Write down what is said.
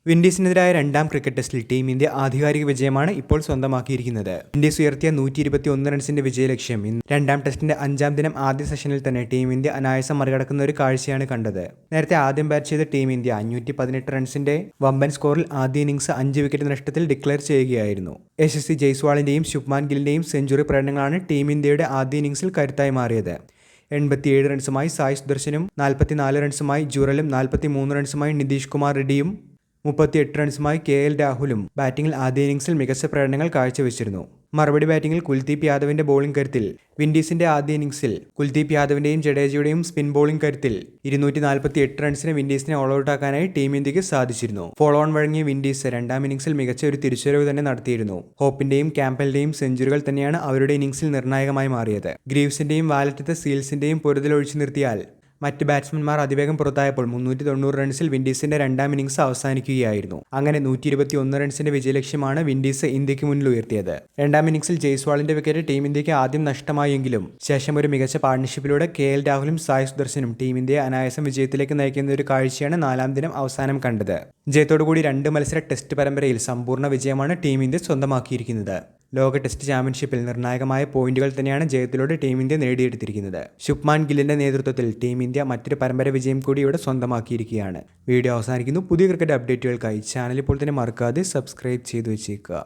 വിൻഡീസിനെതിരായ രണ്ടാം ക്രിക്കറ്റ് ടെസ്റ്റിൽ team India ആധികാരിക വിജയമാണ് ഇപ്പോൾ സ്വന്തമാക്കിയിരിക്കുന്നത്. വിൻഡീസ് ഉയർത്തിയ 121 റൺസിന്റെ വിജയലക്ഷ്യം രണ്ടാം ടെസ്റ്റിന്റെ 5-ാം ദിനം ആദ്യ സെഷനിൽ തന്നെ ടീം ഇന്ത്യ അനായാസം മറികടക്കുന്ന ഒരു കാഴ്ചയാണ് കണ്ടത്. നേരത്തെ ആദ്യം ബാറ്റ് ചെയ്ത ടീം ഇന്ത്യ 518 റൺസിന്റെ വമ്പൻ സ്കോറിൽ ആദ്യ ഇന്നിംഗ്സ് 5 വിക്കറ്റ് നഷ്ടത്തിൽ ഡിക്ലെയർ ചെയ്യുകയായിരുന്നു. യശസ്വി ജയ്സ്വാളിന്റെയും ശുഭ്മാൻ ഗില്ലിന്റെയും സെഞ്ചുറി പ്രകടനങ്ങളാണ് ടീം ഇന്ത്യയുടെ ആദ്യ ഇന്നിംഗ്സിൽ കരുത്തായി മാറിയത്. 87 റൺസുമായി സായ് സുദർശനും 44 റൺസുമായി ജുറലും 43 റൺസുമായി നിതീഷ് കുമാർ റെഡ്ഡിയും 38 റൺസുമായി KL രാഹുലും ബാറ്റിംഗിൽ ആദ്യ ഇന്നിംഗ്സിൽ മികച്ച പ്രകടനങ്ങൾ കാഴ്ചവെച്ചിരുന്നു. മറുപടി ബാറ്റിംഗിൽ കുൽദീപ് യാദവിന്റെ ബോളിംഗ് കരുത്തിൽ വിൻഡീസിന്റെ ആദ്യ ഇന്നിംഗ്സിൽ കുൽദീപ് യാദവിന്റെയും ജഡേജയുടെയും സ്പിൻ ബോളിംഗ് കരുത്തിൽ 248 റൺസിന് വിൻഡീസിനെ ഓൾ ഔട്ടാക്കാനായി ടീം ഇന്ത്യക്ക് സാധിച്ചിരുന്നു. ഫോളോ ഓൺ വഴങ്ങിയ വിൻഡീസ് രണ്ടാം ഇന്നിംഗ്സിൽ മികച്ച ഒരു തിരിച്ചുവരവ് തന്നെ നടത്തിയിരുന്നു. ഹോപ്പിന്റെയും ക്യാമ്പലിന്റെയും സെഞ്ചുറികൾ തന്നെയാണ് അവരുടെ ഇന്നിംഗ്സിൽ നിർണായകമായി മാറിയത്. ഗ്രീവ്സിന്റെയും വാലറ്റത്തെ സീൽസിന്റെയും പൊരുതൽ ഒഴിച്ചു നിർത്തിയാൽ മറ്റ് ബാറ്റ്സ്മാൻമാർ അതിവേഗം പുറത്തായപ്പോൾ 390 റൺസിൽ വിൻഡീസിന്റെ രണ്ടാം ഇന്നിംഗ്സ് അവസാനിക്കുകയായിരുന്നു. അങ്ങനെ 121 റൺസിന്റെ വിജയലക്ഷ്യമാണ് വിൻഡീസ് ഇന്ത്യക്ക് മുന്നിൽ ഉയർത്തിയത്. രണ്ടാം ഇന്നിംഗ്സിൽ ജയ്സ്വാളിന്റെ വിക്കറ്റ് ടീം ഇന്ത്യക്ക് ആദ്യം നഷ്ടമായെങ്കിലും ശേഷം ഒരു മികച്ച പാർട്ണർഷിപ്പിലൂടെ KL രാഹുലും സായ് സുദർശനും ടീം ഇന്ത്യയെ അനായാസം വിജയത്തിലേക്ക് നയിക്കുന്ന ഒരു കാഴ്ചയാണ് 4-ാം ദിനം അവസാനം കണ്ടത്. ജയത്തോടുകൂടി 2 മത്സര ടെസ്റ്റ് പരമ്പരയിൽ സമ്പൂർണ്ണ വിജയമാണ് ടീം ഇന്ത്യ സ്വന്തമാക്കിയിരിക്കുന്നത്. ലോക ടെസ്റ്റ് ചാമ്പ്യൻഷിപ്പിൽ നിർണായകമായ പോയിന്റുകൾ തന്നെയാണ് ജയത്തിലൂടെ ടീം ഇന്ത്യ നേടിയെടുത്തിരിക്കുന്നത്. ശുഭ്മാൻ ഗില്ലിന്റെ നേതൃത്വത്തിൽ ടീം ഇന്ത്യ മറ്റൊരു പരമ്പര വിജയം കൂടി ഇവിടെ സ്വന്തമാക്കിയിരിക്കുകയാണ്. വീഡിയോ അവസാനിക്കുന്നു. പുതിയ ക്രിക്കറ്റ് അപ്ഡേറ്റുകൾക്കായി ചാനൽ ഇപ്പോൾ തന്നെ മറക്കാതെ സബ്സ്ക്രൈബ് ചെയ്തു വെച്ചേക്കുക.